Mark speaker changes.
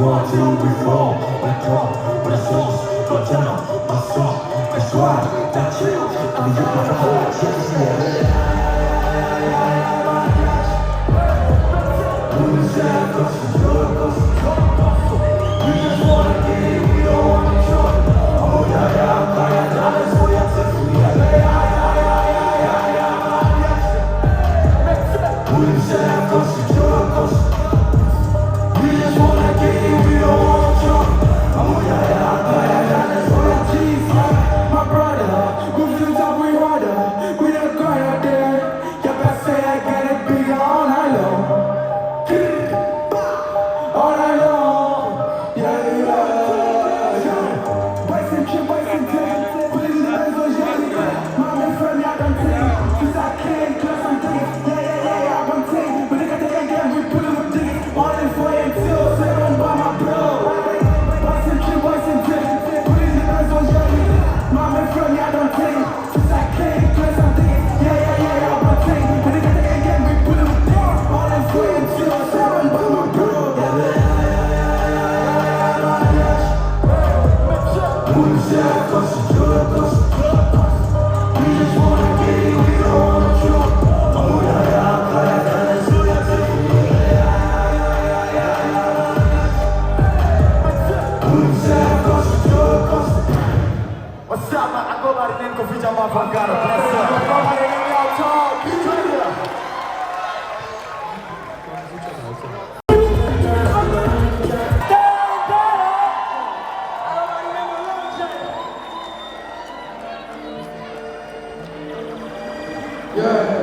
Speaker 1: 1, 2, 3, 4. My drum, my sauce, my tenor, my song, my swag, my chill. I'm the youth of all chicks, yeah. Who's that? We just wanna get it, we don't wanna talk. Oh yeah, yeah, yeah, that's what I said. Who's that? We just wanna get it, we don't wanna talk. Oh yeah, yeah, that's what I said. My brother, move to the top, we harder. We don't go out there. You better say I get it bigger all night long. All night long, yeah, yeah, yeah. Wasting trip, wasting time. Put it in the best of your life. Mama and friend, I don't take. Cause I can't do something. Yeah, I don't take. But look at the again, we put it with this. All in for it till 7 by my blood. Wasting trip, wasting time. Put it in the best of your life. Mama and friend, I don't take. Cause I can't do something. Yeah, I don't take. But look at the again, we put it with this. All in for it till 7 by my blood. Who's that? We just wanna get it, we don't wanna talk. Oh yeah, yeah, that's what I said. Who's that? What's up, man? I go by the name of Vijay Mavangara. Bless up. I go by the name of Yaw Tog. Yeah.